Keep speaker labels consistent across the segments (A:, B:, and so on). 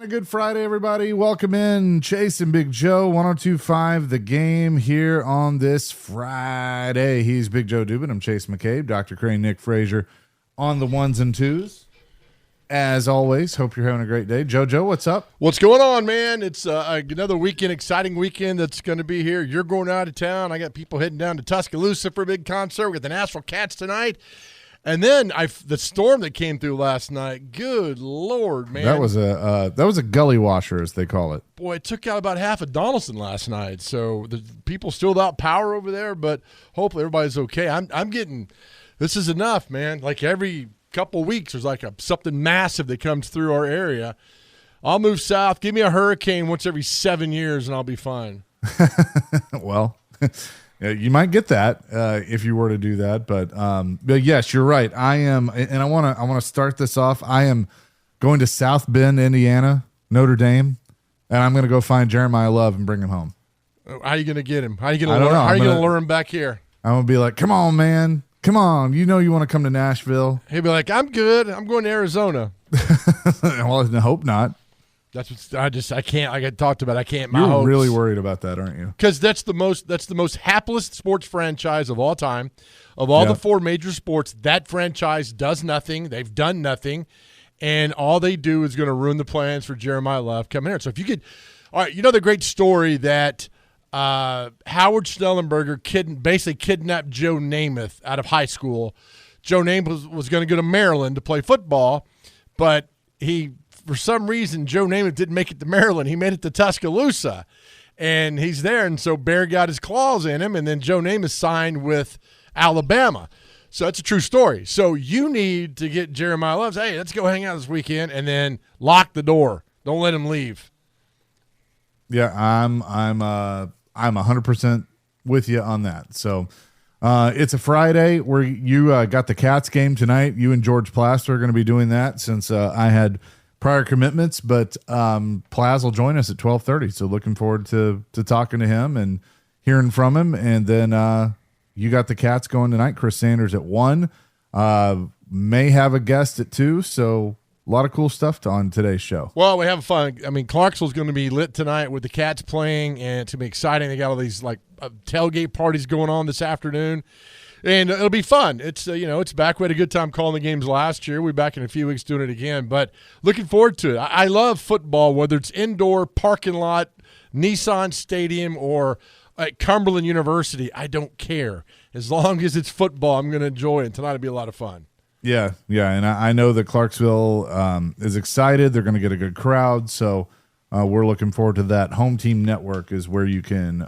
A: Good Friday, everybody. Welcome in Chase and Big Joe, 102.5 The Game here on this Friday. He's Big Joe Dubin. I'm Chase McCabe. Dr. Crane, Nick Frazier on the ones and twos. As always, hope you're having a great day. JoJo, what's up?
B: What's going on, man? It's another weekend, exciting weekend that's going to be here. You're going out of town. I got people heading down to Tuscaloosa for a big concert. We got the Nashville Kats tonight. And then the storm that came through last night, good Lord, man.
A: That was a gully washer, as they call it.
B: Boy, it took out about half of Donaldson last night. So the people still without power over there, but hopefully everybody's okay. I'm getting – this is enough, man. Like every couple weeks there's like something massive that comes through our area. I'll move south. Give me a hurricane once every 7 years, and I'll be fine.
A: Well – you might get that if you were to do that, but yes, you're right. I am, and I want to start this off. I am going to South Bend, Indiana, Notre Dame, and I'm going to go find Jeremiah Love and bring him home.
B: How are you going to get him? How are you going to lure him back here?
A: I'm going to be like, come on, man. Come on. You know you want to come to Nashville.
B: He'll be like, I'm good. I'm going to Arizona.
A: Well, I hope not.
B: That's what I can't. I got talked about. I can't.
A: You're really worried about that, aren't you?
B: Because that's the most hapless sports franchise of all time, of all the four major sports. That franchise does nothing. They've done nothing, and all they do is going to ruin the plans for Jeremiah Love coming here. So if you could, all right, you know the great story that Howard Schnellenberger basically kidnapped Joe Namath out of high school. Joe Namath was going to go to Maryland to play football, but for some reason, Joe Namath didn't make it to Maryland. He made it to Tuscaloosa, and he's there. And so Bear got his claws in him, and then Joe Namath signed with Alabama. So that's a true story. So you need to get Jeremiah Love. Hey, let's go hang out this weekend, and then lock the door. Don't let him leave.
A: Yeah, I'm 100% with you on that. So it's a Friday where you got the Cats game tonight. You and George Plaster are going to be doing that since I had prior commitments, but Plaz will join us at 12:30. So looking forward to talking to him and hearing from him. And then you got the Cats going tonight. Chris Sanders at 1. May have a guest at 2. So a lot of cool stuff on today's show.
B: Well, we have fun. I mean, Clarksville's going to be lit tonight with the Cats playing, and it's going to be exciting. They got all these tailgate parties going on this afternoon. And it'll be fun. It's it's back. We had a good time calling the games last year. We'll be back in a few weeks doing it again. But looking forward to it. I love football, whether it's indoor, parking lot, Nissan Stadium, or at Cumberland University. I don't care. As long as it's football, I'm going to enjoy it. And tonight will be a lot of fun.
A: Yeah, and I know that Clarksville is excited. They're going to get a good crowd. So we're looking forward to that. Home Team Network is where you can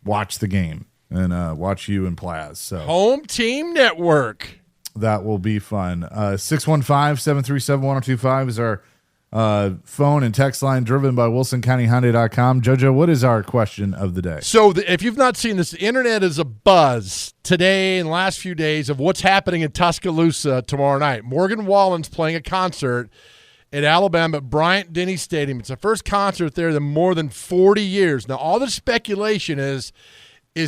A: watch the game. And watch you and Plaz. So
B: Home Team Network.
A: That will be fun. 615-737-1025 is our phone and text line, driven by WilsonCountyHyundai.com. JoJo, what is our question of the day?
B: So if you've not seen this, the internet is a buzz today and the last few days of what's happening in Tuscaloosa tomorrow night. Morgan Wallen's playing a concert at Alabama at Bryant-Denny Stadium. It's the first concert there in more than 40 years. Now, all the speculation is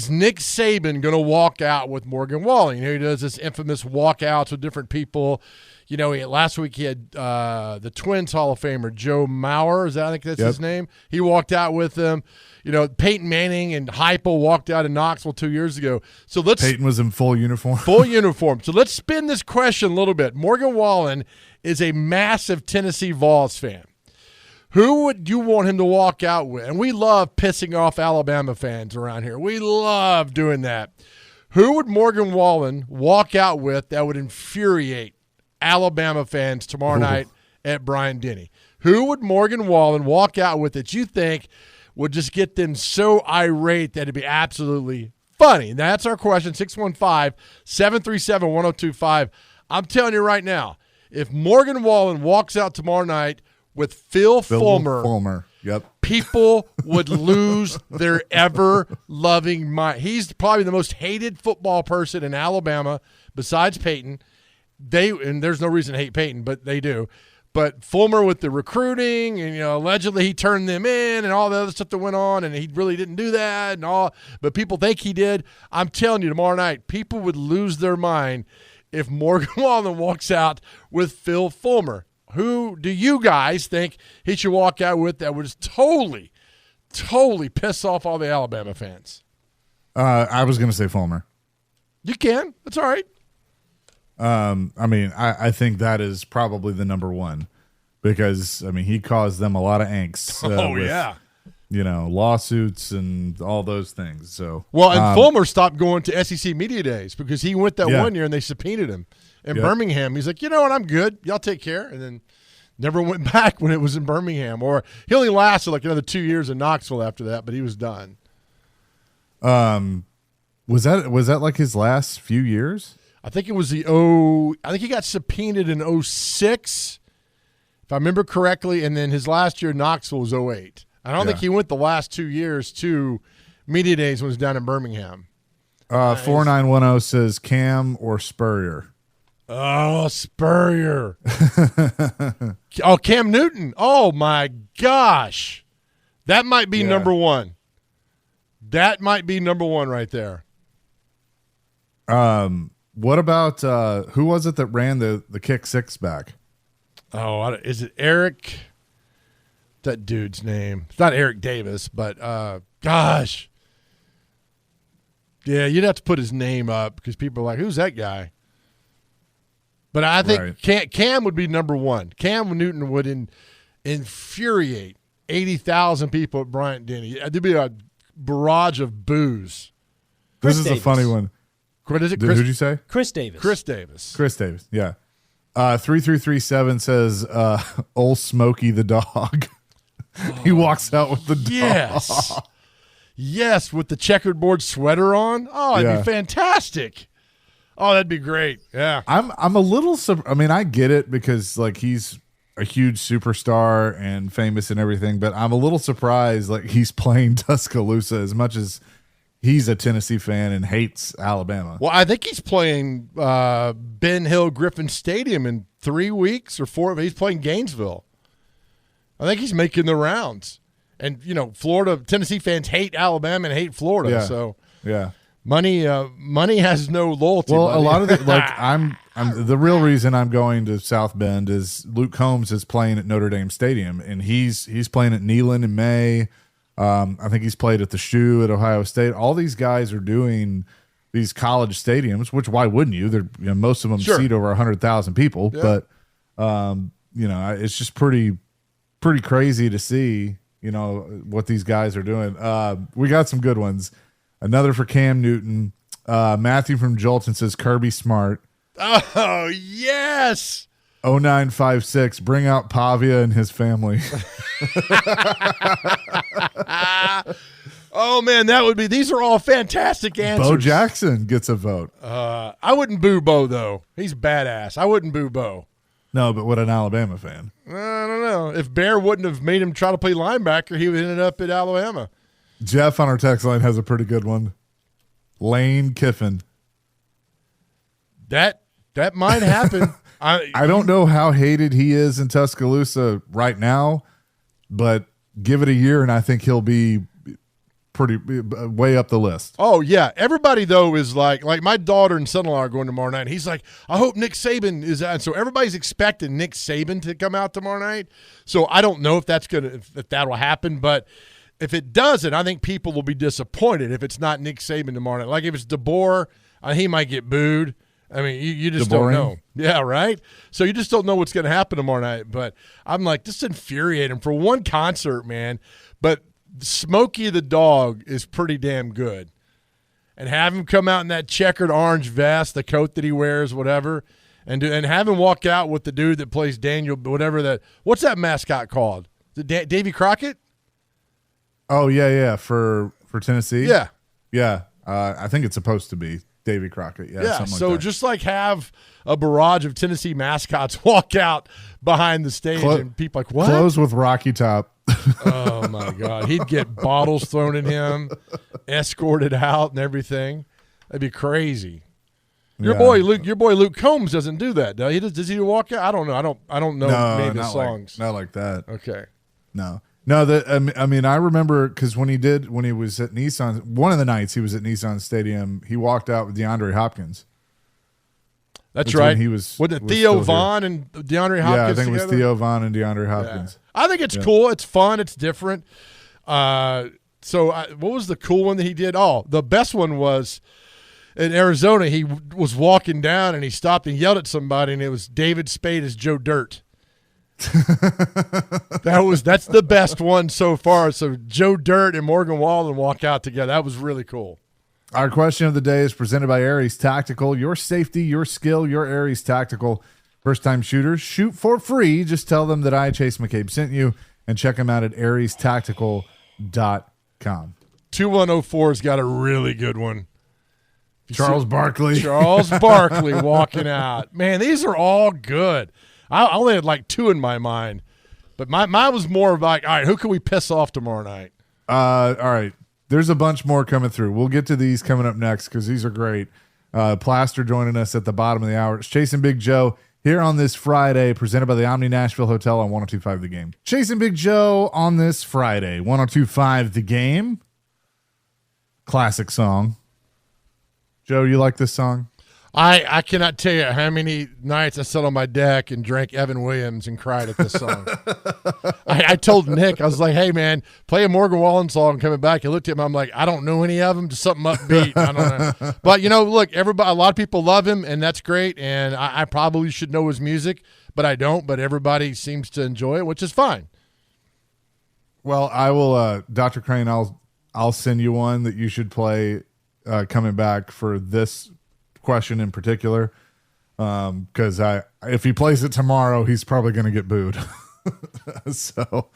B: Nick Saban going to walk out with Morgan Wallen? He does this infamous walkouts with different people. Last week he had the Twins Hall of Famer Joe Mauer. I think that's his name. He walked out with them. Peyton Manning and Heupel walked out in Knoxville 2 years ago. So
A: Peyton was in full uniform.
B: Full uniform. So let's spin this question a little bit. Morgan Wallen is a massive Tennessee Vols fan. Who would you want him to walk out with? And we love pissing off Alabama fans around here. We love doing that. Who would Morgan Wallen walk out with that would infuriate Alabama fans tomorrow night at Bryant-Denny? Who would Morgan Wallen walk out with that you think would just get them so irate that it'd be absolutely funny? And that's our question, 615-737-1025. I'm telling you right now, if Morgan Wallen walks out tomorrow night with Phil Fulmer.
A: Yep.
B: People would lose their ever-loving mind. He's probably the most hated football person in Alabama besides Peyton. And there's no reason to hate Peyton, but they do. But Fulmer with the recruiting, and allegedly he turned them in and all the other stuff that went on, and he really didn't do that and all. But people think he did. I'm telling you, tomorrow night, people would lose their mind if Morgan Wallen walks out with Phil Fulmer. Who do you guys think he should walk out with that would just totally piss off all the Alabama fans?
A: I was going to say Fulmer.
B: You can. That's all right.
A: I think that is probably the number one because, he caused them a lot of angst. With, lawsuits and all those things. So
B: and Fulmer stopped going to SEC Media Days because he went that 1 year and they subpoenaed him. In Birmingham, he's like, you know what, I'm good. Y'all take care. And then never went back when it was in Birmingham. Or he only lasted like another 2 years in Knoxville after that, but he was done.
A: Was that like his last few years?
B: I think it was I think he got subpoenaed in 06, if I remember correctly, and then his last year in Knoxville was 08. I don't think he went the last 2 years to Media Days when he was down in Birmingham.
A: 4910 says Cam or Spurrier.
B: Oh, Spurrier. Oh, Cam Newton. Oh, my gosh. That might be number one. That might be number one right there.
A: What about who was it that ran the kick six back?
B: Oh, is it Eric? That dude's name. It's not Eric Davis, but gosh. Yeah, you'd have to put his name up because people are like, who's that guy? But I think Cam would be number one. Cam Newton would infuriate 80,000 people at Bryant-Denny. There'd be a barrage of boos.
A: This is a funny one.
B: What is it?
A: Who'd you say?
C: Chris Davis.
B: Chris Davis,
A: yeah. 3337 says Old Smokey the dog. He walks out with the dog.
B: Yes, with the checkerboard sweater on. Oh, it'd be fantastic. Oh, that'd be great. Yeah.
A: I'm a little I get it because like he's a huge superstar and famous and everything, but I'm a little surprised like he's playing Tuscaloosa as much as he's a Tennessee fan and hates Alabama.
B: Well, I think he's playing Ben Hill Griffin Stadium in 3 weeks or 4. He's playing Gainesville. I think he's making the rounds. And, Tennessee fans hate Alabama and hate Florida.
A: Yeah.
B: So
A: yeah.
B: Money has no loyalty.
A: Well,
B: buddy.
A: a lot of it, I'm the real reason I'm going to South Bend is Luke Combs is playing at Notre Dame Stadium, and he's playing at Neyland in May. I think he's played at the Shoe at Ohio State. All these guys are doing these college stadiums, which why wouldn't you? They're most of them seat over 100,000 people, but it's just pretty crazy to see what these guys are doing. We got some good ones. Another for Cam Newton. Matthew from Jolton says Kirby Smart.
B: Oh, yes.
A: 0956, bring out Pavia and his family.
B: Oh, man, these are all fantastic answers.
A: Bo Jackson gets a vote.
B: I wouldn't boo Bo, though. He's badass. I wouldn't boo Bo.
A: No, but what an Alabama fan.
B: I don't know. If Bear wouldn't have made him try to play linebacker, he would have ended up at Alabama.
A: Jeff on our text line has a pretty good one. Lane Kiffin.
B: That might happen.
A: I don't know how hated he is in Tuscaloosa right now, but give it a year and I think he'll be pretty way up the list.
B: Oh, yeah. Everybody, though, is like my daughter and son-in-law are going tomorrow night. And he's like, I hope Nick Saban is out. So everybody's expecting Nick Saban to come out tomorrow night. So I don't know if that'll happen, but if it doesn't, I think people will be disappointed if it's not Nick Saban tomorrow night. Like if it's DeBoer, he might get booed. I mean, you just don't know. Yeah, right? So you just don't know what's going to happen tomorrow night. But I'm like, this is infuriating for one concert, man. But Smokey the dog is pretty damn good. And have him come out in that checkered orange vest, the coat that he wears, whatever, and have him walk out with the dude that plays Daniel, whatever that. What's that mascot called? Is it Davy Crockett?
A: Oh, yeah, for Tennessee?
B: Yeah.
A: Yeah, I think it's supposed to be Davy Crockett. Yeah,
B: so
A: like
B: just have a barrage of Tennessee mascots walk out behind the stage and people like, what?
A: Close with Rocky Top.
B: Oh, my God. He'd get bottles thrown at him, escorted out and everything. That'd be crazy. Your boy Luke Combs doesn't do that, does he? Does he walk out? I don't know. I don't know any of his songs.
A: Not like that.
B: Okay.
A: No. I remember because when he was at Nissan, one of the nights he was at Nissan Stadium, he walked out with DeAndre Hopkins.
B: That's right.
A: He was.
B: Wasn't it Theo Vaughn and DeAndre Hopkins?
A: Yeah, I think
B: together?
A: it was Theo Vaughn and DeAndre Hopkins.
B: Yeah. I think it's cool. It's fun. It's different. What was the cool one that he did? Oh, the best one was in Arizona. He was walking down and he stopped and yelled at somebody, and it was David Spade as Joe Dirt. That's the best one so far. So Joe Dirt and Morgan Wallen walk out together. That was really cool.
A: Our question of the day is presented by Aries Tactical. Your safety, your skill, your Aries Tactical. First-time shooters, shoot for free. Just tell them that I, Chase McCabe, sent you, and check them out at ariestactical.com.
B: 2104's got a really good one.
A: Charles Barkley
B: walking out. Man, these are all good. I only had like two in my mind, but mine was more of like, all right, who can we piss off tomorrow night?
A: All right. There's a bunch more coming through. We'll get to these coming up next because these are great. Plaster joining us at the bottom of the hour. It's Chasing Big Joe here on this Friday, presented by the Omni Nashville Hotel on 102.5 The Game. Chasing Big Joe on this Friday, 102.5 The Game. Classic song. Joe, you like this song?
B: I cannot tell you how many nights I sat on my deck and drank Evan Williams and cried at this song. I told Nick, I was like, hey, man, play a Morgan Wallen song coming back. He looked at me, I'm like, I don't know any of them, just something upbeat. I don't know. But, look, a lot of people love him, and that's great, and I probably should know his music, but I don't, but everybody seems to enjoy it, which is fine.
A: Well, I will, Dr. Crane, I'll send you one that you should play coming back for this question in particular, because if he plays it tomorrow, he's probably going to get booed. So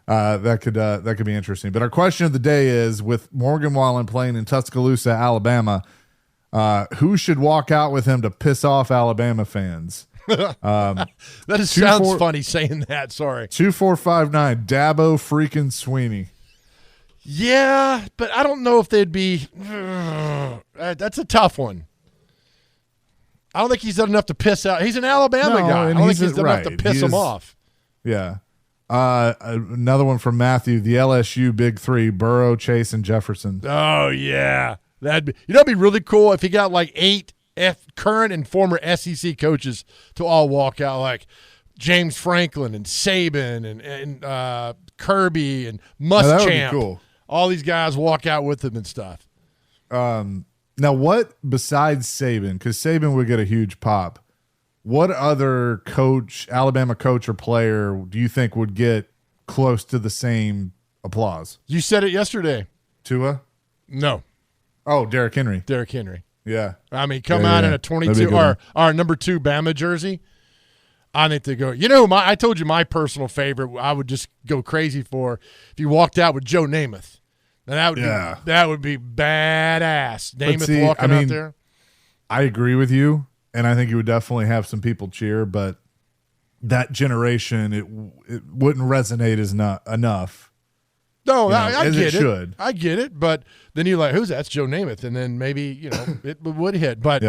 A: that could be interesting. But our question of the day is, with Morgan Wallen playing in Tuscaloosa, Alabama, who should walk out with him to piss off Alabama fans?
B: Sounds funny saying that. Sorry.
A: 2459 Dabo freaking Sweeney.
B: Yeah, but I don't know if they'd be. That's a tough one. I don't think he's done enough to piss out. He's an Alabama guy. I don't think he's done enough to piss him off. Yeah.
A: Another one from Matthew, the LSU Big Three, Burrow, Chase, and Jefferson.
B: Oh, yeah. That'd be really cool if he got like 8 current and former SEC coaches to all walk out, like James Franklin and Saban and Kirby and Muschamp.
A: That would be cool.
B: All these guys walk out with him and stuff.
A: Now, what besides Saban, because Saban would get a huge pop, what other coach, Alabama coach or player, do you think would get close to the same applause?
B: You said it yesterday.
A: Tua?
B: No.
A: Oh, Derrick Henry.
B: Derrick Henry.
A: Yeah.
B: I mean, come out in a 22 or our number 2 Bama jersey. I think they go. I told you my personal favorite. I would just go crazy for if you walked out with Joe Namath. Now that would be badass. Namath walking out there.
A: I agree with you, and I think you would definitely have some people cheer, but that generation it wouldn't resonate as enough.
B: No, I get it.
A: Should.
B: I get it, but then you're like, who's that? That's Joe Namath, and then maybe it would hit. But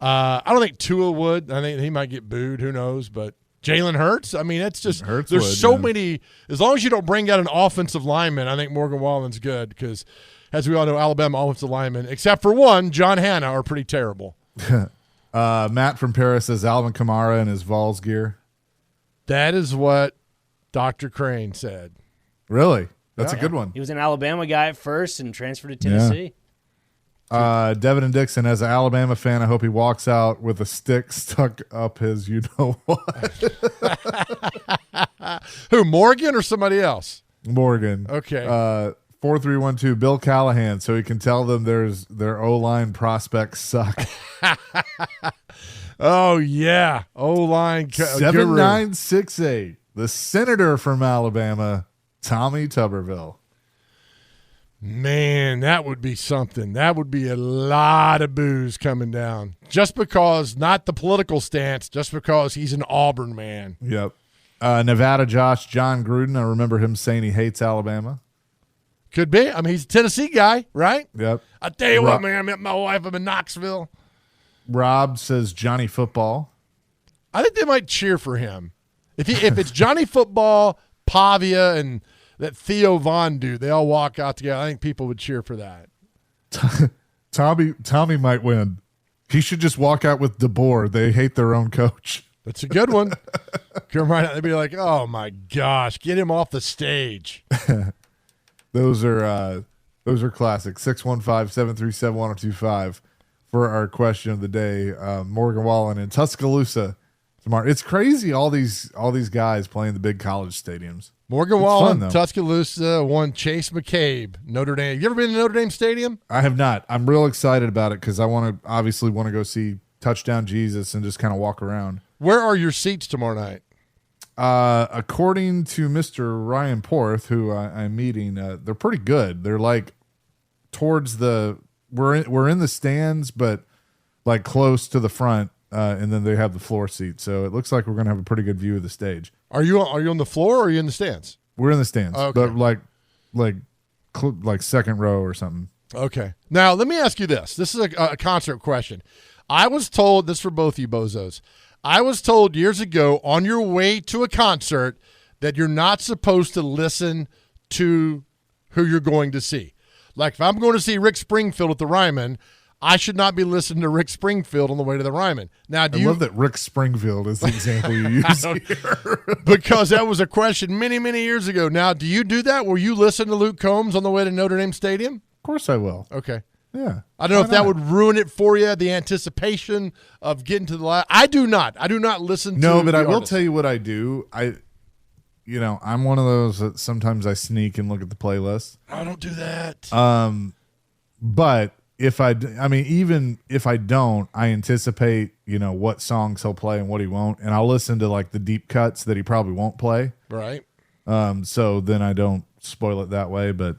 B: I don't think Tua would. I think he might get booed. Who knows? But Jalen Hurts. I mean, it's just there's so many. As long as you don't bring out an offensive lineman, I think Morgan Wallen's good because, as we all know, Alabama offensive linemen, except for one, John Hanna, are pretty terrible.
A: Matt from Paris says Alvin Kamara in his Vols gear.
B: That is what Dr. Crane said.
A: Really? That's a good one.
C: He was an Alabama guy at first and transferred to Tennessee.
A: Devin and Dixon, as an Alabama fan, I hope he walks out with a stick stuck up his you-know-what.
B: Who, Morgan or somebody else?
A: Morgan.
B: Okay.
A: 4312, Bill Callahan, so he can tell them their O-line prospects suck.
B: Oh, yeah. O-line.
A: 7968, the senator from Alabama, Tommy Tuberville.
B: Man, that would be something. That would be a lot of booze coming down. Just because, not the political stance, just because he's an Auburn man.
A: Yep. Nevada Josh, John Gruden. I remember him saying he hates Alabama.
B: Could be. I mean, he's a Tennessee guy, right?
A: Yep.
B: I tell you what, man, I met my wife up in Knoxville.
A: Rob says Johnny Football.
B: I think they might cheer for him. If it's Johnny Football, Pavia, and that Theo Vaughn dude, they all walk out together. I think people would cheer for that.
A: Tommy might win. He should just walk out with DeBoer. They hate their own coach.
B: That's a good one. Come right out. They'd be like, oh, my gosh, get him off the stage.
A: Those are classics. 615-737-1025 for our question of the day. Morgan Wallen in Tuscaloosa tomorrow. It's crazy, all these guys playing the big college stadiums.
B: Morgan Wallen, Tuscaloosa, won Chase McCabe, Notre Dame. You ever been to Notre Dame Stadium?
A: I have not. I'm real excited about it because I want to go see Touchdown Jesus and just kind of walk around.
B: Where are your seats tomorrow night?
A: According to Mr. Ryan Porth, who I'm meeting, they're pretty good. They're like towards we're in the stands, but like close to the front, and then they have the floor seats. So it looks like we're gonna have a pretty good view of the stage.
B: Are you on the floor or are you in the stands?
A: We're in the stands,
B: okay.
A: But like second row or something.
B: Okay. Now let me ask you this. This is a concert question. I was told this for both you bozos. I was told years ago on your way to a concert that you're not supposed to listen to who you're going to see. Like if I'm going to see Rick Springfield at the Ryman, I should not be listening to Rick Springfield on the way to the Ryman. Now, I
A: love that Rick Springfield is the example you use here.
B: Because that was a question many, many years ago. Now, do you do that? Will you listen to Luke Combs on the way to Notre Dame Stadium?
A: Of course I will.
B: Okay.
A: Yeah.
B: I don't know if that would ruin it for you, the anticipation of getting to the last. I do not. I do not listen to
A: No, but I will
B: artist.
A: tell you what I do. I'm one of those that sometimes I sneak and look at the playlist.
B: I don't do that.
A: But even if I don't, I anticipate, what songs he'll play and what he won't. And I'll listen to like the deep cuts that he probably won't play.
B: Right.
A: So then I don't spoil it that way, but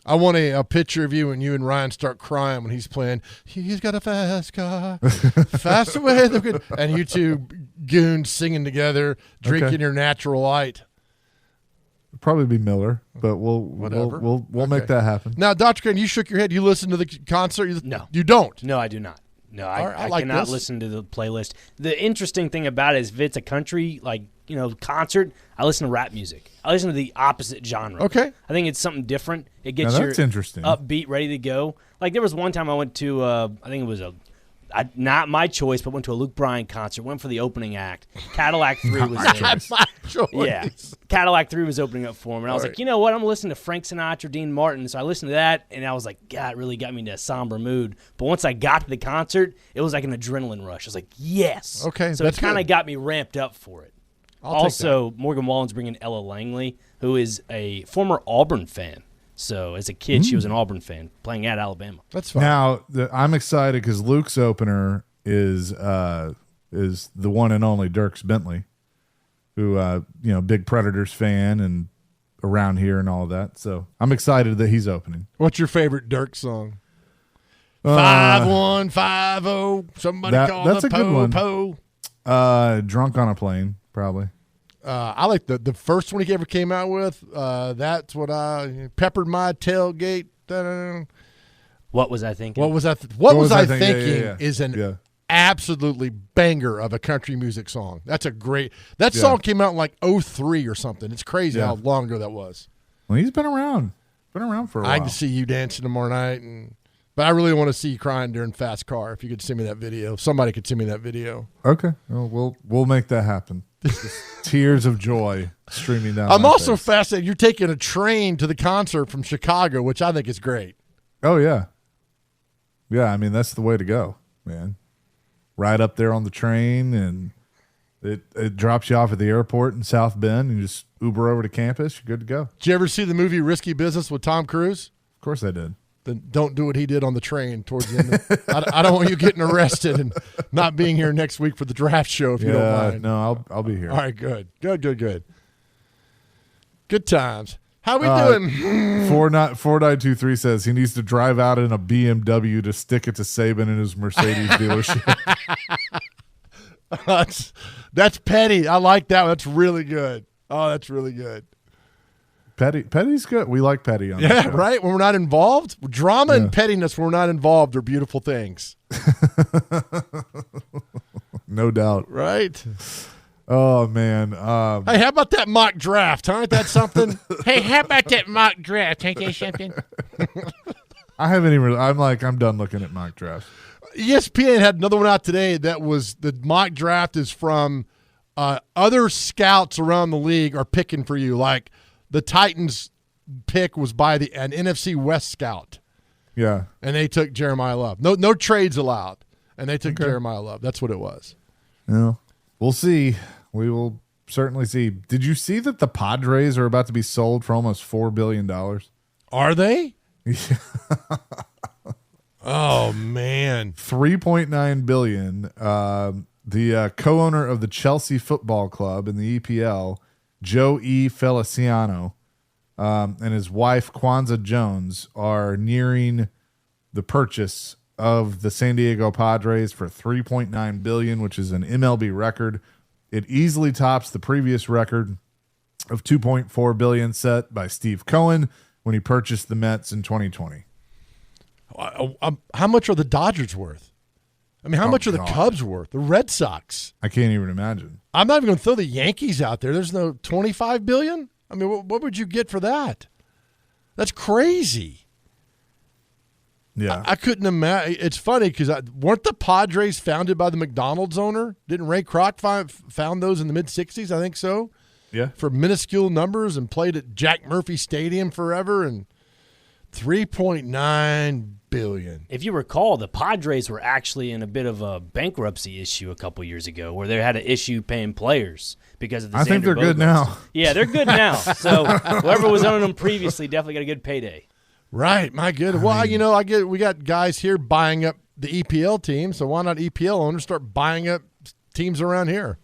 B: I want a picture of you and Ryan start crying when he's playing. He's got a fast car, fast away. And you two goons singing together, drinking your natural light.
A: Probably be Miller, but we'll make that happen.
B: Now, Dr. Crane, you shook your head. You listened to the concert?
C: No.
B: You don't?
C: No, I do not. No, I
B: like
C: cannot
B: this.
C: listen to the playlist. The interesting thing about it is if it's a country, concert, I listen to rap music. I listen to the opposite genre.
B: Okay.
C: I think it's something different. It gets
A: that's interesting.
C: Upbeat, ready to go. Like there was one time I went to, I think it was not my choice, but went to a Luke Bryan concert. Went for the opening act. Cadillac 3 was in.
B: Not my choice.
C: Yeah. Cadillac 3 was opening up for him. And I was like, you know what? I'm listening to Frank Sinatra, Dean Martin. So I listened to that, and I was like, God, it really got me into a somber mood. But once I got to the concert, it was like an adrenaline rush. I was like, yes.
B: Okay,
C: so it kind of got me ramped up for it. Also, Morgan Wallen's bringing Ella Langley, who is a former Auburn fan. So as a kid, she was an Auburn fan playing at Alabama.
B: That's fine.
A: Now I'm excited because Luke's opener is the one and only Dierks Bentley, who big Predators fan and around here and all of that. So I'm excited that he's opening.
B: What's your favorite Dirk song? 5150. Somebody call
A: that's
B: the
A: a good one.
B: po.
A: Drunk on a Plane, probably.
B: I like the first one he ever came out with. That's what I peppered my tailgate.
C: What was I thinking?
B: What was I thinking?
A: Yeah.
B: Is an absolutely banger of a country music song. That's a great. That song came out in like 2003 or something. It's crazy how long ago that was.
A: Well, he's been around. Been around for a while.
B: I can see you dancing tomorrow night, but I really want to see you crying during Fast Car. If you could send me that video, if somebody could send me that video.
A: Okay, well, we'll make that happen. Tears of joy streaming down.
B: I'm also fascinated. You're taking a train to the concert from Chicago, which I think is great.
A: Oh yeah. I mean that's the way to go, man. Right up there on the train, and it drops you off at the airport in South Bend, and you just Uber over to campus. You're good to go.
B: Did you ever see the movie Risky Business with Tom Cruise?
A: Of course I did.
B: Then don't do what he did on the train towards the end. I don't want you getting arrested and not being here next week for the draft show if you don't mind.
A: No, I'll be here.
B: All right, good. Good times. How we doing?
A: 4923 says he needs to drive out in a BMW to stick it to Saban in his Mercedes dealership.
B: That's petty. I like that. That's really good. Oh, that's really good.
A: Petty's good. We like petty on this show.
B: Right? When we're not involved. Drama and pettiness when we're not involved are beautiful things.
A: No doubt.
B: Right?
A: Oh, man.
B: Hey, how about that mock draft? Huh? Ain't that something? Hey, how about that mock draft? Ain't that something?
A: I haven't even. I'm done looking at mock drafts.
B: ESPN had another one out today that was the mock draft is from other scouts around the league are picking for you. Like the Titans pick was by an NFC West scout.
A: Yeah.
B: And they took Jeremiah Love. No trades allowed. And they took Jeremiah Love. That's what it was.
A: Yeah. We'll see. We will certainly see. Did you see that the Padres are about to be sold for almost $4 billion?
B: Are they?
A: Yeah.
B: Oh, man.
A: $3.9 billion. The co-owner of the Chelsea Football Club in the EPL, Joe E. Feliciano, and his wife, Kwanzaa Jones, are nearing the purchase of the San Diego Padres for $3.9 billion, which is an MLB record. It easily tops the previous record of $2.4 billion set by Steve Cohen when he purchased the Mets in 2020.
B: How much are the Dodgers worth? I mean, how much are the Cubs worth? The Red Sox?
A: I can't even imagine.
B: I'm not even going to throw the Yankees out there. There's no $25 billion? I mean, what would you get for that? That's crazy.
A: Yeah.
B: I couldn't imagine. It's funny because weren't the Padres founded by the McDonald's owner? Didn't Ray Kroc found those in the mid-'60s? I think so.
A: Yeah.
B: For minuscule numbers and played at Jack Murphy Stadium forever and $3.9 billion.
C: If you recall, the Padres were actually in a bit of a bankruptcy issue a couple years ago where they had an issue paying players because of the
A: I think they're good now.
C: Yeah, they're good now. So whoever was owning them previously definitely got a good payday.
B: Right, my good. Well, we got guys here buying up the EPL team, so why not EPL owners start buying up teams around here?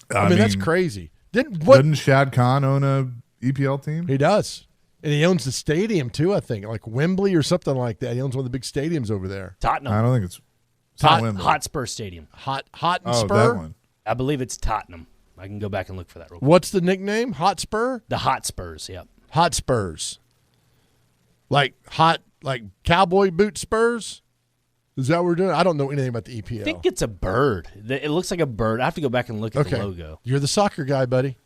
B: I mean that's crazy.
A: Didn't Shad Khan own a EPL team?
B: He does. And he owns the stadium, too, I think, like Wembley or something like that. He owns one of the big stadiums over there.
C: Tottenham.
A: I don't think it's not Wembley.
C: Hotspur Stadium.
B: Hotspur?
A: That one.
C: I believe it's Tottenham. I can go back and look for that real quick.
B: What's the nickname? Hotspur?
C: The Hotspurs, yep.
B: Hotspurs. Like cowboy boot spurs? Is that what we're doing? I don't know anything about the EPL.
C: I think it's a bird. It looks like a bird. I have to go back and look at the logo.
B: You're the soccer guy, buddy.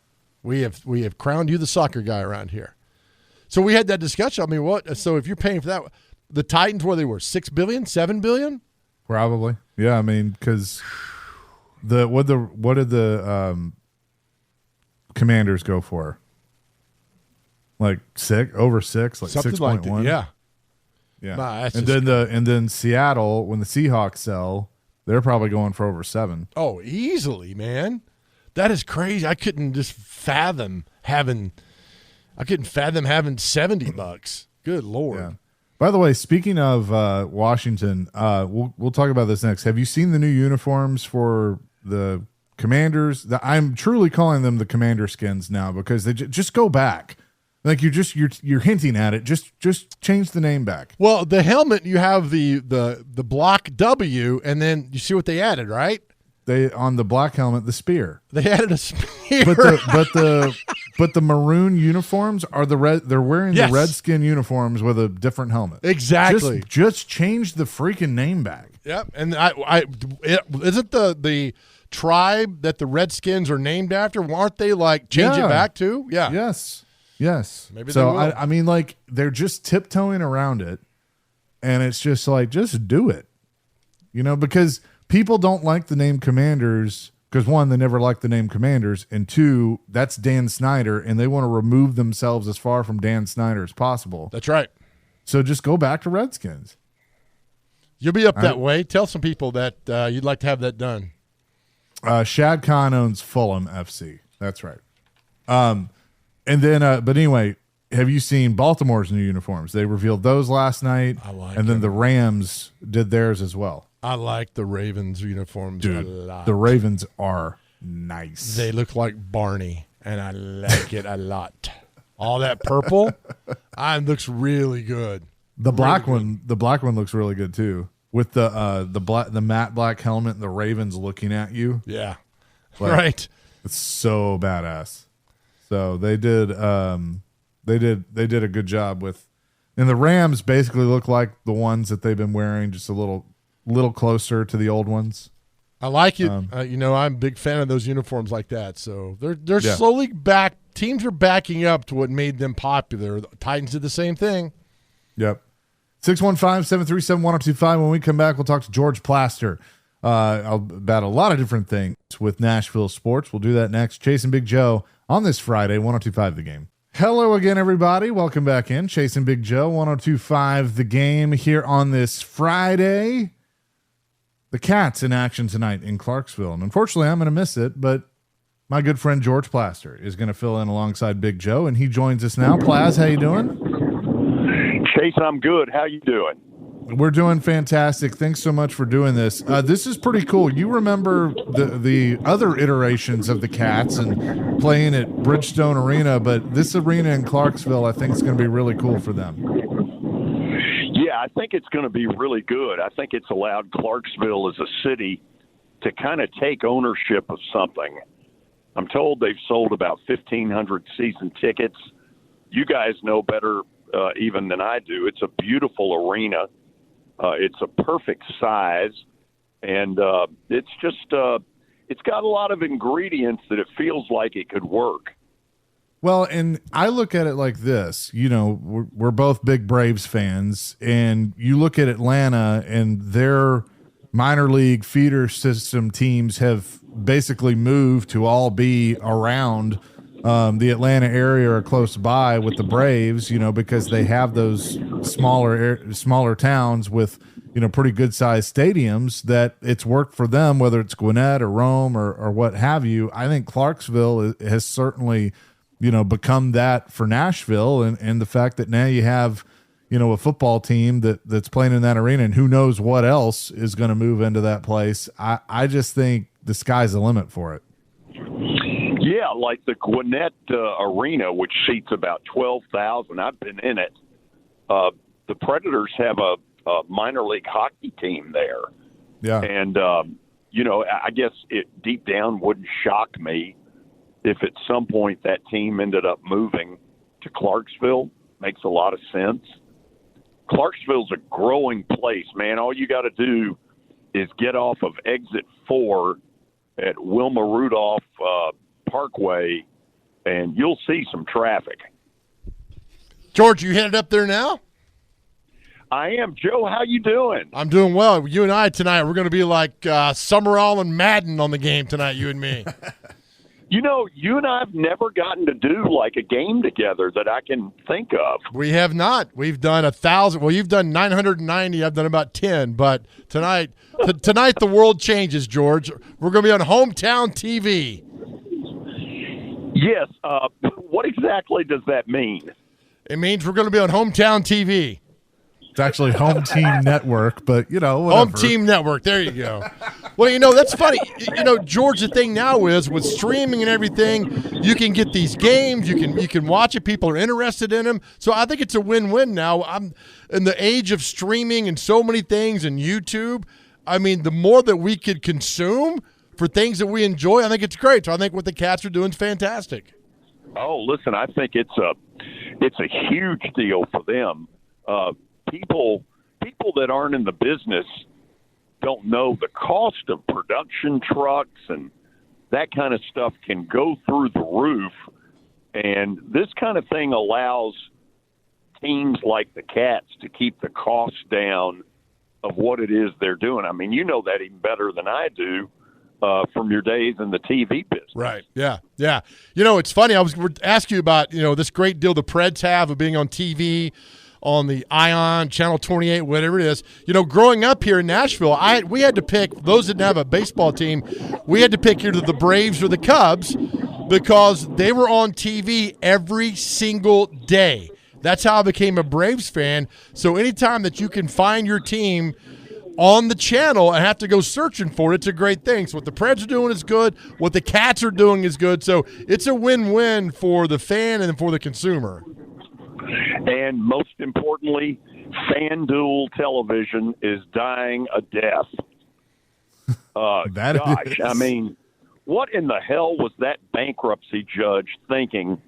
B: We have crowned you the soccer guy around here. So we had that discussion. I mean, what? So if you're paying for that, the Titans, where they were, $6 billion, $7 billion?
A: Probably. Yeah, I mean, because what did the Commanders go for? Like over 6, like 6.1.
B: Like that. Yeah.
A: Yeah.
B: Nah,
A: and then Seattle, when the Seahawks sell, they're probably going for over 7.
B: Oh, easily, man. That is crazy. I couldn't fathom having $70. Good Lord. Yeah.
A: By the way, speaking of Washington, we'll talk about this next. Have you seen the new uniforms for the Commanders? I'm truly calling them the Commander skins now because they just go back. Like you're hinting at it. Just change the name back.
B: Well, the helmet, you have the block W, and then you see what they added, right?
A: They on the black helmet, the spear.
B: They added a spear.
A: But the maroon uniforms are the red. They're wearing the Redskin uniforms with a different helmet.
B: Exactly.
A: Just change the freaking name back.
B: Yep. And isn't the tribe that the Redskins are named after? Aren't they like change it back too? Yeah.
A: Yes.
B: Maybe
A: so.
B: They will.
A: I mean, like they're just tiptoeing around it, and it's just like just do it, because people don't like the name Commanders. Because one, they never liked the name Commanders, and two, that's Dan Snyder, and they want to remove themselves as far from Dan Snyder as possible.
B: That's right.
A: So just go back to Redskins.
B: You'll be up that way. Tell some people that you'd like to have that done.
A: Shad Khan owns Fulham FC. That's right. And then, but anyway, have you seen Baltimore's new uniforms? They revealed those last night.
B: I like
A: and then
B: them.
A: the Rams did theirs as well.
B: I like the Ravens uniforms a lot.
A: The Ravens are nice.
B: They look like Barney, and I like it a lot. All that purple, looks really good.
A: The black one looks really good too. With the matte black helmet and the Ravens looking at you.
B: Yeah.
A: Right. It's so badass. So they did they did a good job with, and the Rams basically look like the ones that they've been wearing, just a little closer to the old ones.
B: I like it. I'm a big fan of those uniforms like that. So they're slowly back. Teams are backing up to what made them popular. The Titans did the same thing.
A: Yep. 615-737-1025. When we come back, we'll talk to George Plaster about a lot of different things with Nashville sports. We'll do that next. Chasing Big Joe on this Friday, 102.5 The Game. Hello again, everybody. Welcome back in. Chasing Big Joe, 102.5 The Game here on this Friday. The Cats in action tonight in Clarksville. And unfortunately, I'm going to miss it, but my good friend George Plaster is going to fill in alongside Big Joe, and he joins us now. Plaz, how you doing?
D: Chase, I'm good. How you doing?
A: We're doing fantastic. Thanks so much for doing this. This is pretty cool. You remember the other iterations of the Cats and playing at Bridgestone Arena, but this arena in Clarksville, I think, is going to be really cool for them.
D: Yeah, I think it's going to be really good. I think it's allowed Clarksville as a city to kind of take ownership of something. I'm told they've sold about 1,500 season tickets. You guys know better even than I do. It's a beautiful arena. It's a perfect size, and it's just it's got a lot of ingredients that it feels like it could work.
A: Well, and I look at it like this. You know, we're both big Braves fans, and you look at Atlanta and their minor league feeder system teams have basically moved to all be around the Atlanta area or close by with the Braves, you know, because they have those smaller towns with, you know, pretty good sized stadiums that it's worked for them, whether it's Gwinnett or Rome or what have you. I think Clarksville has certainly, you know, become that for Nashville, and the fact that now you have, you know, a football team that's playing in that arena, and who knows what else is going to move into that place. I just think the sky's the limit for it.
D: Yeah, like the Gwinnett Arena, which seats about 12,000. I've been in it. The Predators have a minor league hockey team there.
A: Yeah.
D: And, you know, I guess it deep down wouldn't shock me if at some point that team ended up moving to Clarksville. Makes a lot of sense. Clarksville's a growing place, man. All you got to do is get off of exit 4 at Wilma Rudolph Parkway, and you'll see some traffic.
B: George, you headed up there now?
D: I am. Joe, how you doing?
B: I'm doing well. You and I tonight, we're going to be like Summerall and Madden on the game tonight, you and me.
D: You know, you and I have never gotten to do like a game together that I can think of.
B: We have not. We've done 1,000. Well, you've done 990. I've done about 10. But tonight the world changes, George. We're going to be on hometown TV.
D: Yes. What exactly does that mean?
B: It means we're going to be on hometown TV.
A: It's actually Home Team Network, but, you know, whatever.
B: Home Team Network. There you go. Well, you know, that's funny. You know, George, the thing now is with streaming and everything, you can get these games. You can watch it. People are interested in them. So I think it's a win-win now. I'm in the age of streaming and so many things and YouTube. I mean, the more that we could consume for things that we enjoy, I think it's great. So I think what the Cats are doing is fantastic.
D: Oh, listen, I think it's a huge deal for them. People that aren't in the business don't know the cost of production trucks and that kind of stuff can go through the roof. And this kind of thing allows teams like the Cats to keep the costs down of what it is they're doing. I mean, you know that even better than I do from your days in the TV business.
B: Right. Yeah. Yeah. You know, it's funny. I was going to ask you about, you know, this great deal the Preds have of being on TV, on the Ion, Channel 28, whatever it is. You know, growing up here in Nashville, we had to pick, those that didn't have a baseball team, we had to pick either the Braves or the Cubs because they were on TV every single day. That's how I became a Braves fan. So anytime that you can find your team on the channel and have to go searching for it, it's a great thing. So what the Preds are doing is good. What the Cats are doing is good. So it's a win-win for the fan and for the consumer.
D: And most importantly, FanDuel television is dying a death. Gosh, I mean, what in the hell was that bankruptcy judge thinking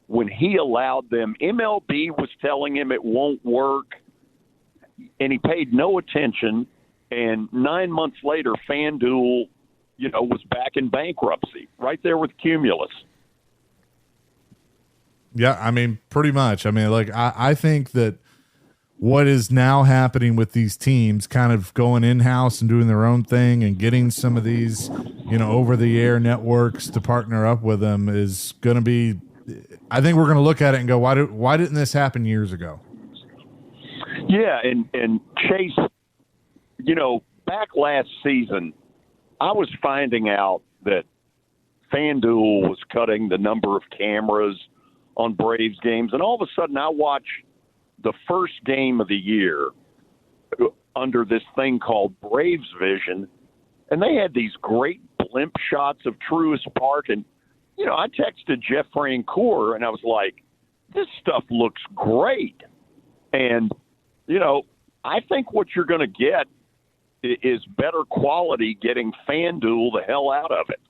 D: when he allowed them? MLB was telling him it won't work, and he paid no attention. And 9 months later, FanDuel, you know, was back in bankruptcy, right there with Cumulus.
A: Yeah, I mean, pretty much. I mean, like, I think that what is now happening with these teams kind of going in-house and doing their own thing and getting some of these, over-the-air networks to partner up with them is going to be – I think we're going to look at it and go, why didn't this happen years ago?
D: Yeah, and Chase, back last season, I was finding out that FanDuel was cutting the number of cameras on Braves games, and all of a sudden I watch the first game of the year under this thing called Braves Vision, and they had these great blimp shots of Truist Park, and I texted Jeff Francoeur, and I was like, this stuff looks great. And I think what you're going to get is better quality getting FanDuel the hell out of it.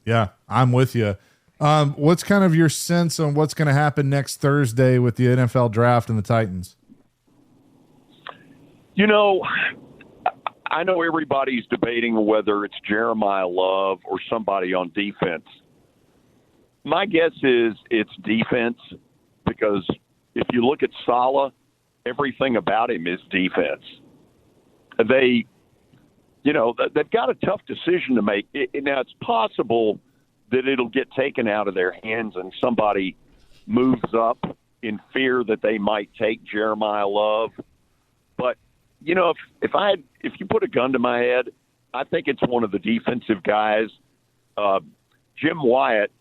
A: Yeah, I'm with you. What's kind of your sense on what's going to happen next Thursday with the NFL draft and the Titans?
D: I know everybody's debating whether it's Jeremiah Love or somebody on defense. My guess is it's defense because if you look at Saleh, everything about him is defense. They've got a tough decision to make. Now, it's possible that it'll get taken out of their hands and somebody moves up in fear that they might take Jeremiah Love. But, if you put a gun to my head, I think it's one of the defensive guys. Jim Wyatt,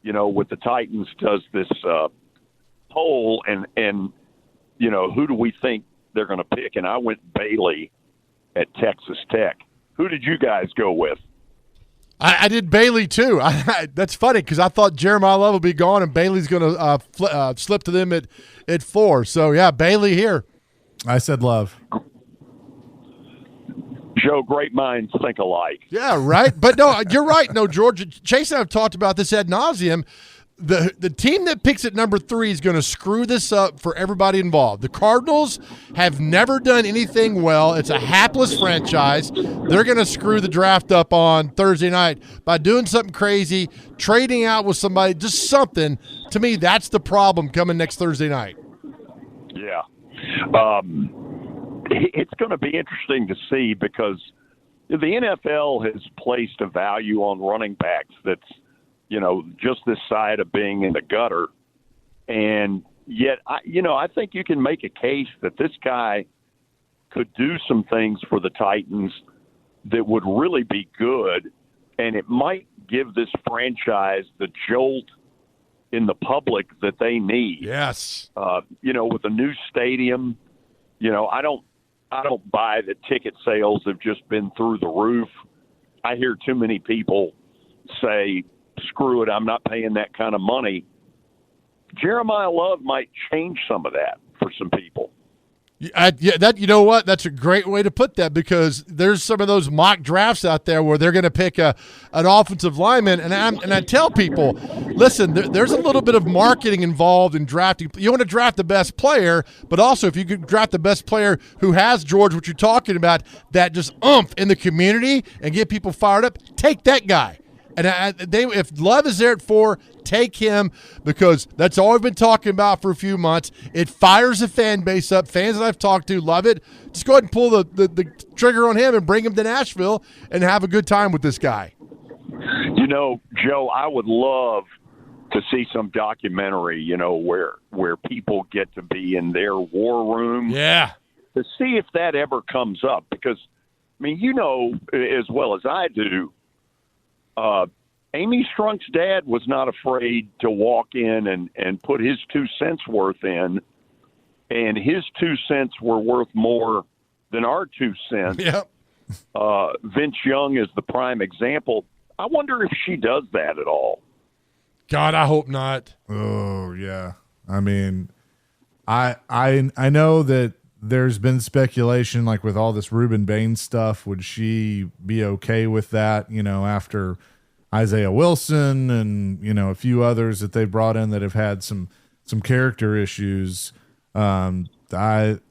D: with the Titans does this poll and who do we think they're going to pick? And I went Bailey at Texas Tech. Who did you guys go with?
B: I did Bailey too. That's funny because I thought Jeremiah Love will be gone and Bailey's going to slip to them at 4. So, yeah, Bailey here.
A: I said Love.
D: Joe, great minds think alike.
B: Yeah, right. But, no, you're right. No, George, Chase and I have talked about this ad nauseum. The team that picks at number 3 is going to screw this up for everybody involved. The Cardinals have never done anything well. It's a hapless franchise. They're going to screw the draft up on Thursday night by doing something crazy, trading out with somebody, just something. To me, that's the problem coming next Thursday night.
D: Yeah. It's going to be interesting to see because the NFL has placed a value on running backs that's, just this side of being in the gutter. And yet, I think you can make a case that this guy could do some things for the Titans that would really be good. And it might give this franchise the jolt in the public that they need.
B: Yes.
D: With a new stadium, I don't buy that ticket sales have just been through the roof. I hear too many people say, screw it, I'm not paying that kind of money. Jeremiah Love might change some of that for some people.
B: You know what? That's a great way to put that because there's some of those mock drafts out there where they're going to pick an offensive lineman, and I tell people, listen, there's a little bit of marketing involved in drafting. You want to draft the best player, but also if you could draft the best player who has, George, what you're talking about, that just oomph in the community and get people fired up, take that guy. And if Love is there at 4, take him because that's all we've been talking about for a few months. It fires the fan base up. Fans that I've talked to love it. Just go ahead and pull the trigger on him and bring him to Nashville and have a good time with this guy.
D: Joe, I would love to see some documentary, where people get to be in their war room.
B: Yeah.
D: To see if that ever comes up because, as well as I do, Amy Strunk's dad was not afraid to walk in and put his 2 cents worth in, and his 2 cents were worth more than our 2 cents.
B: Yep.
D: Vince Young is the prime example. I wonder if she does that at all.
B: God, I hope not.
A: Oh, yeah. I mean, I know that there's been speculation, like with all this Reuben Baines stuff, would she be okay with that, after Isaiah Wilson and, a few others that they've brought in that have had some character issues. I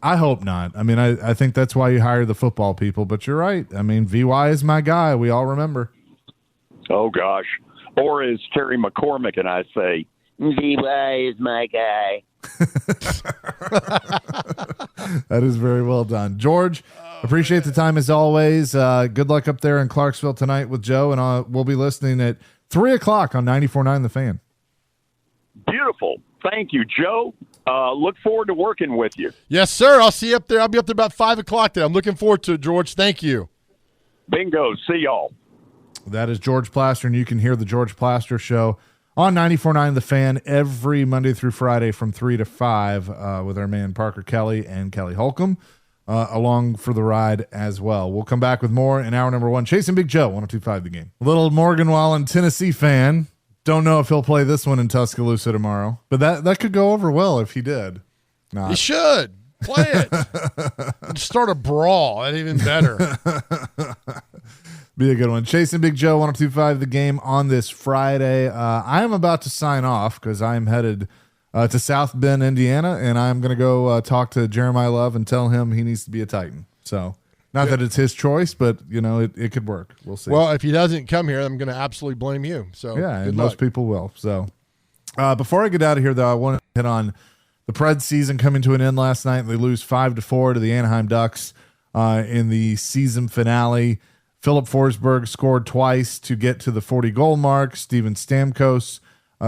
A: hope not. I mean, I think that's why you hire the football people, but you're right. I mean, VY is my guy. We all remember.
D: Oh, gosh. Or as Terry McCormick and I say, VY is my guy.
A: That is very well done. George, appreciate the time as always. Good luck up there in Clarksville tonight with Joe, and we'll be listening at 3 o'clock on 94.9 The Fan.
D: Beautiful. Thank you, Joe. Look forward to working with you.
B: Yes, sir. I'll see you up there. I'll be up there about 5 o'clock today. I'm looking forward to it, George. Thank you.
D: Bingo. See y'all.
A: That is George Plaster, and you can hear the George Plaster Show on 94.9 The Fan every Monday through Friday from 3 to 5 with our man Parker Kelly and Kelly Holcomb along for the ride as well. We'll come back with more in hour number 1. Chasing Big Joe, 102.5 The Game. Little Morgan Wallen, Tennessee fan. Don't know if he'll play this one in Tuscaloosa tomorrow, but that could go over well if he did. Not.
B: He should. Play it. Start a brawl. That's even better.
A: Be a good one. Chasing Big Joe, 102.5 The Game on this Friday. I am about to sign off because I am headed to South Bend, Indiana, and I'm going to go talk to Jeremiah Love and tell him he needs to be a Titan. So, not that it's his choice, but, it could work. We'll see.
B: Well, if he doesn't come here, I'm going to absolutely blame you. So
A: yeah, and most people will. So, before I get out of here, though, I want to hit on the Preds season coming to an end last night. They lose 5-4 to the Anaheim Ducks in the season finale. Philip Forsberg scored twice to get to the 40-goal mark. Steven Stamkos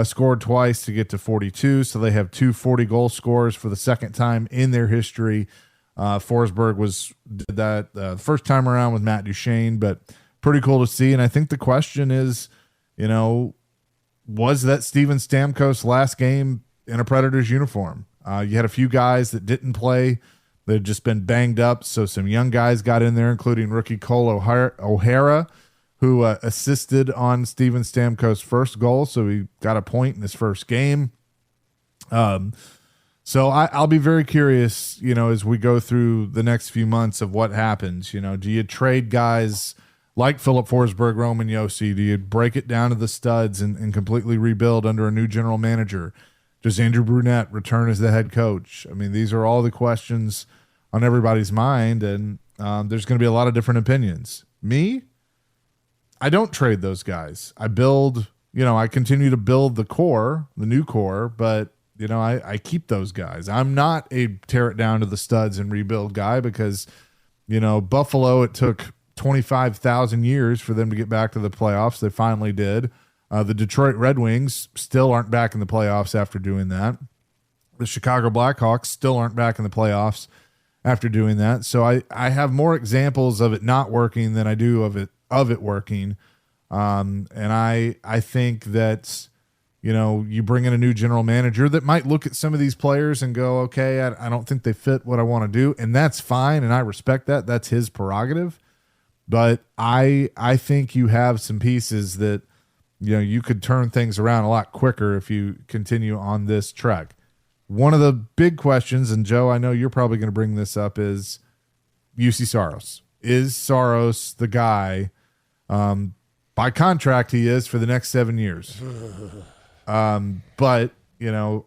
A: scored twice to get to 42, so they have 2 40-goal scorers for the second time in their history. Forsberg did that the first time around with Matt Duchene, but pretty cool to see. And I think the question is, was that Steven Stamkos' last game in a Predators uniform? You had a few guys that didn't play. They've just been banged up, so some young guys got in there, including rookie Cole O'Hara, who assisted on Steven Stamkos' first goal, so he got a point in his first game. So I'll be very curious, as we go through the next few months of what happens. Do you trade guys like Philip Forsberg, Roman Josi? Do you break it down to the studs and completely rebuild under a new general manager? Does Andrew Brunette return as the head coach? I mean, these are all the questions on everybody's mind, and there's going to be a lot of different opinions. Me, I don't trade those guys. I build, I continue to build the core, the new core, but, I keep those guys. I'm not a tear it down to the studs and rebuild guy because, Buffalo, it took 25,000 years for them to get back to the playoffs. They finally did. The Detroit Red Wings still aren't back in the playoffs after doing that. The Chicago Blackhawks still aren't back in the playoffs after doing that. So I have more examples of it not working than I do of it working. And I think that, you bring in a new general manager that might look at some of these players and go, okay, I don't think they fit what I want to do. And that's fine. And I respect that. That's his prerogative. But I think you have some pieces that, you could turn things around a lot quicker if you continue on this track. One of the big questions, and Joe, I know you're probably going to bring this up, is UC Saros. Is Saros the guy? By contract, he is for the next 7 years. But,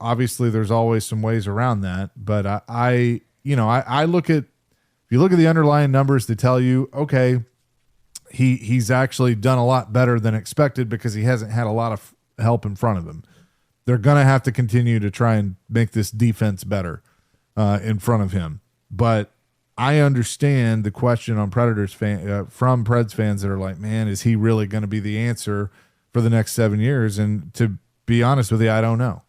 A: obviously there's always some ways around that. But I look at, if you look at the underlying numbers to tell you, okay, he's actually done a lot better than expected because he hasn't had a lot of help in front of him. They're going to have to continue to try and make this defense better in front of him. But I understand the question on Predators from Preds fans that are like, man, is he really going to be the answer for the next 7 years? And to be honest with you, I don't know.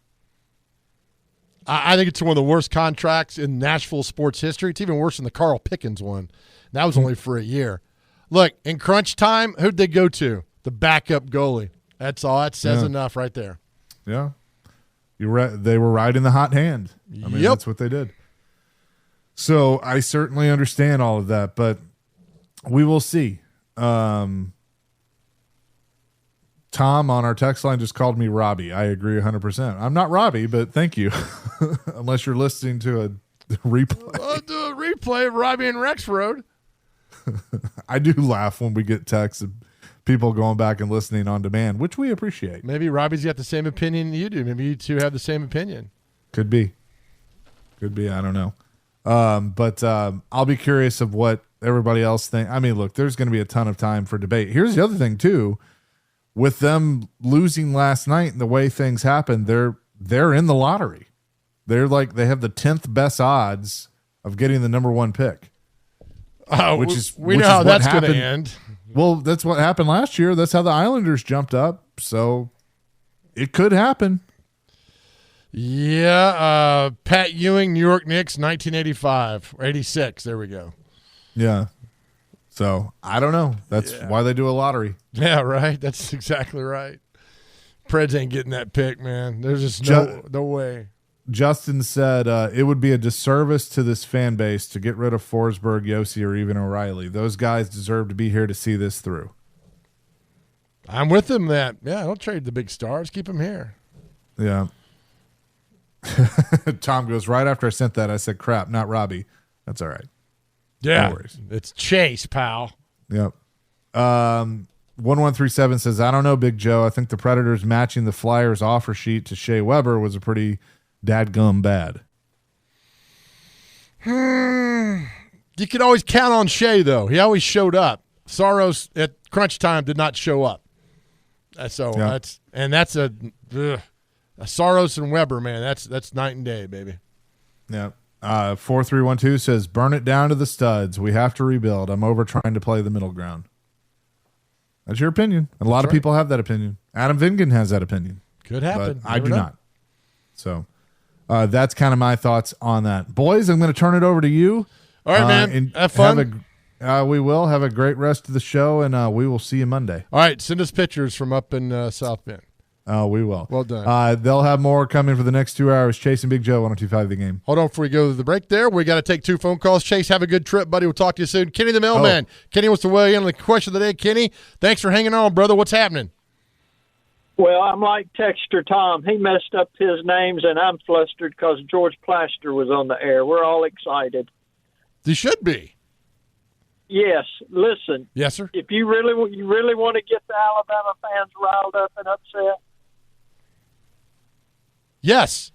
B: I think it's one of the worst contracts in Nashville sports history. It's even worse than the Carl Pickens one. That was only for a year. Look, in crunch time, who'd they go to? The backup goalie. That's all. That says enough right there.
A: Yeah. They were riding the hot hand. I mean, that's what they did. So I certainly understand all of that, but we will see. Tom on our text line just called me Robbie. I agree 100%. I'm not Robbie, but thank you. Unless you're listening to a replay.
B: I'll do a replay of Robbie and Rex Road.
A: I do laugh when we get texts of people going back and listening on demand, which we appreciate.
B: Maybe Robbie's got the same opinion you do. Maybe you two have the same opinion.
A: Could be. I don't know. But I'll be curious of what everybody else thinks. I mean, look, there's going to be a ton of time for debate. Here's the other thing, too. With them losing last night and the way things happened, they're in the lottery. They have the 10th best odds of getting the number 1 pick.
B: We know how that's going to end.
A: Well, that's what happened last year. That's how the Islanders jumped up. So it could happen.
B: Yeah. Pat Ewing, New York Knicks, 1985 or 86. There we go.
A: Yeah. So I don't know. That's why they do a lottery.
B: Yeah, right. That's exactly right. Preds ain't getting that pick, man. There's just no way.
A: Justin said it would be a disservice to this fan base to get rid of Forsberg, Yossi, or even O'Reilly. Those guys deserve to be here to see this through.
B: I'm with them. Don't trade the big stars. Keep them here.
A: Yeah. Tom goes, right after I sent that, I said, crap, not Robbie. That's all right.
B: Yeah.
A: No worries.
B: It's Chase, pal.
A: Yep. 1137 says, I don't know, Big Joe. I think the Predators matching the Flyers offer sheet to Shea Weber was a pretty dadgum bad.
B: You could always count on Shea, though. He always showed up. Saros at crunch time did not show up. So that's a Saros and Weber, man. That's night and day, baby.
A: Yeah. 4312 says, burn it down to the studs. We have to rebuild. I'm over trying to play the middle ground. That's your opinion. And a lot of people have that opinion. Adam Vingan has that opinion.
B: Could happen.
A: But I do not. So that's kind of my thoughts on that. Boys, I'm going to turn it over to you.
B: All right, man.
A: And
B: have fun.
A: We will have a great rest of the show, and we will see you Monday.
B: All right. Send us pictures from up in South Bend.
A: We will.
B: Well done.
A: They'll have more coming for the next 2 hours. Chase and Big Joe, 102.5 The Game.
B: Hold on before we go to the break there. We got to take 2 phone calls. Chase, have a good trip, buddy. We'll talk to you soon. Kenny the mailman. Kenny wants to weigh in on the question of the day. Kenny, thanks for hanging on, brother. What's happening?
E: Well, I'm like Texter Tom. He messed up his names, and I'm flustered because George Plaster was on the air. We're all excited.
B: He should be.
E: Yes. Listen.
B: Yes, sir.
E: If you really want to get the Alabama fans riled up and upset,
B: yes.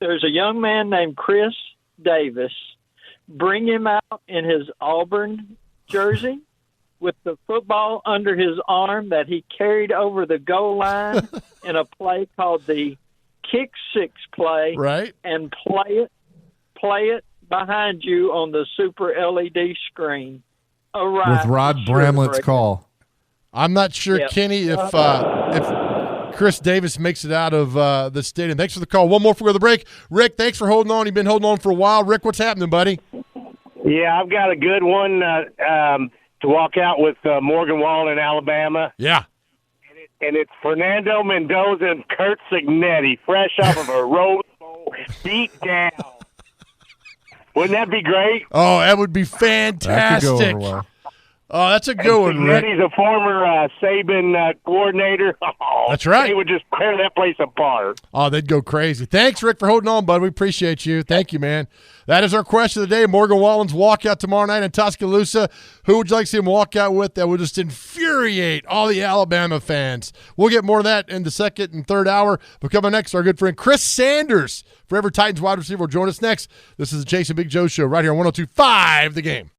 E: There's a young man named Chris Davis. Bring him out in his Auburn jersey with the football under his arm that he carried over the goal line in a play called the kick six play.
B: Right.
E: And play it behind you on the super LED screen.
A: With Rod Bramlett's call.
B: I'm not sure, Kenny, if Chris Davis makes it out of the stadium. Thanks for the call. One more before we go to the break. Rick, thanks for holding on. You've been holding on for a while. Rick, what's happening, buddy?
F: Yeah, I've got a good one to walk out with Morgan Wallen in Alabama.
B: Yeah.
F: And it's Fernando Mendoza and Kurt Signetti, fresh off of a Rose Bowl beat down. Wouldn't that be great?
B: Oh, that would be fantastic.
A: That could go over well.
B: Oh, that's a good one, Rick.
F: He's a former Saban coordinator. Oh,
B: that's right.
F: They would just tear that place apart.
B: Oh, they'd go crazy. Thanks, Rick, for holding on, bud. We appreciate you. Thank you, man. That is our question of the day. Morgan Wallen's walkout tomorrow night in Tuscaloosa. Who would you like to see him walk out with that would just infuriate all the Alabama fans? We'll get more of that in the second and third hour. But coming next, our good friend Chris Sanders, Forever Titans wide receiver, will join us next. This is the Chase and Big Joe Show right here on 102.5 The Game.